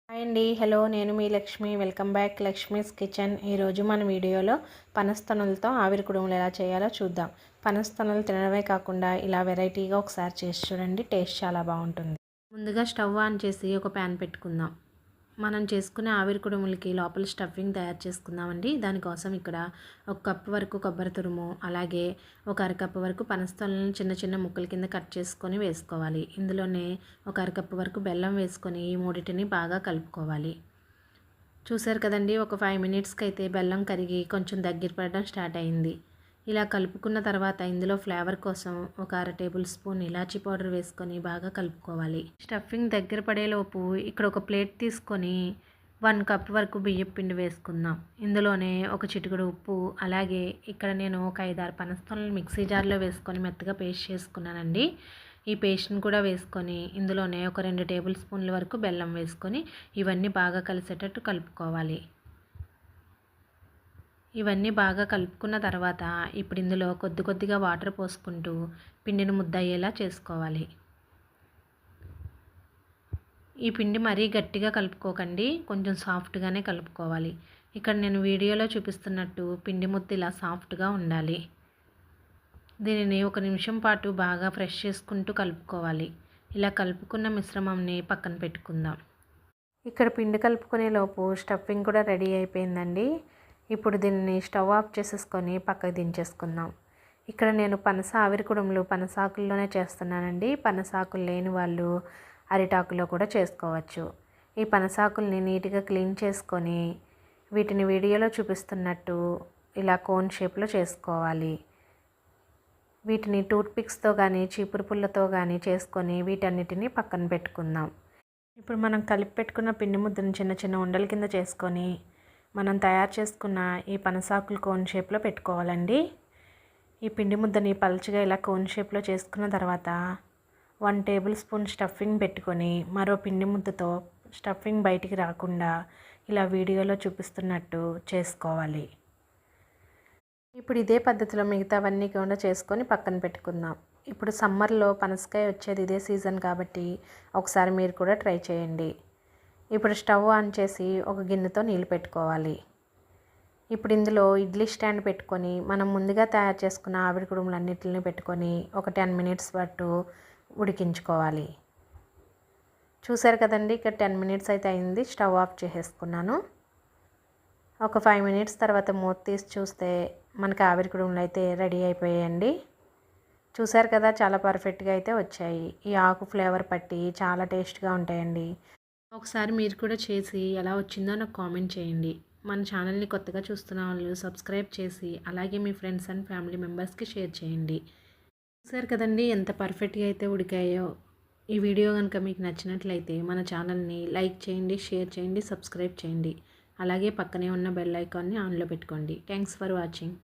Hi అండి, hello, నేను మీ Lakshmi. Welcome back Lakshmi's kitchen. ఈరోజు మన వీడియోలో పనస్తనులతో ఆవిరి కుడుములు ఎలా చేయాలో చూద్దాం. పనస్తనులు తినడమే కాకుండా ఇలా వెరైటీగా ఒకసారి చేసి చూడండి, టేస్ట్ చాలా బాగుంటుంది. ముందుగా స్టవ్ ఆన్ చేసి ఒక ప్యాన్ పెట్టుకుందాం. మనం చేసుకునే ఆవిరి కుడుములకి లోపల స్టఫింగ్ తయారు చేసుకుందామండి. దానికోసం ఇక్కడ ఒక కప్పు వరకు కొబ్బరి తురుము, అలాగే ఒక అరకప్పు వరకు పనస్తలను చిన్న చిన్న ముక్కల కింద కట్ చేసుకొని వేసుకోవాలి. ఇందులోనే ఒక అరకప్పు వరకు బెల్లం వేసుకొని ఈ మూడింటిని బాగా కలుపుకోవాలి. చూసారు కదండి, ఒక 5 మినిట్స్కి అయితే బెల్లం కరిగి కొంచెం దగ్గర పడడం స్టార్ట్ అయింది. ఇలా కలుపుకున్న తర్వాత ఇందులో ఫ్లేవర్ కోసం ఒక అర టేబుల్ స్పూన్ ఇలాచీ పౌడర్ వేసుకొని బాగా కలుపుకోవాలి. స్టఫింగ్ దగ్గర పడేలోపు ఇక్కడ ఒక ప్లేట్ తీసుకొని 1 కప్ వరకు బియ్యం పిండి వేసుకుందాం. ఇందులోనే ఒక చిటికెడు ఉప్పు, అలాగే ఇక్కడ నేను ఒక 5-6 పనస్తలను మిక్సీ జార్లో వేసుకొని మెత్తగా పేస్ట్ చేసుకున్నానండి. ఈ పేస్ట్ని కూడా వేసుకొని ఇందులోనే ఒక 2 టేబుల్ స్పూన్ల వరకు బెల్లం వేసుకొని ఇవన్నీ బాగా కలిసేటట్టు కలుపుకోవాలి. ఇవన్నీ బాగా కలుపుకున్న తర్వాత ఇప్పుడు ఇందులో కొద్దిగా వాటర్ పోసుకుంటూ పిండిని ముద్ద అయ్యేలా చేసుకోవాలి. ఈ పిండి మరీ గట్టిగా కలుపుకోకండి, కొంచెం సాఫ్ట్గానే కలుపుకోవాలి. ఇక్కడ నేను వీడియోలో చూపిస్తున్నట్టు పిండి ముద్ద ఇలా సాఫ్ట్గా ఉండాలి. దీనిని 1 నిమిషం పాటు బాగా ఫ్రెష్ చేసుకుంటూ కలుపుకోవాలి. ఇలా కలుపుకున్న మిశ్రమంని పక్కన పెట్టుకుందాం. ఇక్కడ పిండి కలుపుకునే లోపు స్టఫింగ్ కూడా రెడీ అయిపోయిందండి. ఇప్పుడు దీన్ని స్టవ్ ఆఫ్ చేసేసుకొని పక్కకు దించేసుకుందాం. ఇక్కడ నేను పనస ఆవిరి కుడుములు పనసాకుల్లోనే చేస్తున్నానండి. పనసాకులు లేని వాళ్ళు అరిటాకులో కూడా చేసుకోవచ్చు. ఈ పనసాకుల్ని నీట్గా క్లీన్ చేసుకొని వీటిని వీడియోలో చూపిస్తున్నట్టు ఇలా కోన్ షేప్లో చేసుకోవాలి. వీటిని టూత్ పిక్స్తో కానీ చీపురు పుల్లతో కానీ చేసుకొని వీటన్నిటిని పక్కన పెట్టుకుందాం. ఇప్పుడు మనం కలిపి పెట్టుకున్న పిండి ముద్దను చిన్న చిన్న ఉండల కింద చేసుకొని మనం తయారు చేసుకున్న ఈ పనసాకులు కోన్ షేప్లో పెట్టుకోవాలండి. ఈ పిండి ముద్దని పల్చగా ఇలా కోన్ షేప్లో చేసుకున్న తర్వాత 1 టేబుల్ స్పూన్ స్టఫింగ్ పెట్టుకొని మరో పిండి ముద్దతో స్టఫింగ్ బయటికి రాకుండా ఇలా వీడియోలో చూపిస్తున్నట్టు చేసుకోవాలి. ఇప్పుడు ఇదే పద్ధతిలో మిగతావన్నీ కూడా చేసుకొని పక్కన పెట్టుకుందాం. ఇప్పుడు సమ్మర్లో పనసకాయ వచ్చేది ఇదే సీజన్ కాబట్టి ఒకసారి మీరు కూడా ట్రై చేయండి. ఇప్పుడు స్టవ్ ఆన్ చేసి ఒక గిన్నెతో నీళ్ళు పెట్టుకోవాలి. ఇప్పుడు ఇందులో ఇడ్లీ స్టాండ్ పెట్టుకొని మనం ముందుగా తయారు చేసుకున్న ఆవిరి కుడుములన్నిటిని పెట్టుకొని ఒక 10 మినిట్స్ పాటు ఉడికించుకోవాలి. చూసారు కదండి, ఇక్కడ 10 మినిట్స్ అయితే అయింది. స్టవ్ ఆఫ్ చేసేసుకున్నాను. ఒక 5 మినిట్స్ తర్వాత మూత తీసి చూస్తే మనకి ఆవిరి కుడుములు అయితే రెడీ అయిపోయాయండి. చూసారు కదా, చాలా పర్ఫెక్ట్గా అయితే వచ్చాయి. ఈ ఆకు ఫ్లేవర్ పట్టి చాలా టేస్ట్గా ఉంటాయండి. ఒకసారి మీరు కూడా చేసి ఎలా వచ్చిందో నాకు కామెంట్ చేయండి. మన ఛానల్ని కొత్తగా చూస్తున్న వాళ్ళు సబ్స్క్రైబ్ చేసి అలాగే మీ ఫ్రెండ్స్ అండ్ ఫ్యామిలీ మెంబర్స్కి షేర్ చేయండి. చూసారు కదండి ఎంత పర్ఫెక్ట్గా అయితే ఉడికాయో. ఈ వీడియో కనుక మీకు నచ్చినట్లయితే మన ఛానల్ని లైక్ చేయండి, షేర్ చేయండి, సబ్స్క్రైబ్ చేయండి. అలాగే పక్కనే ఉన్న బెల్ ఐకాన్ని ఆన్లో పెట్టుకోండి. Thanks for watching.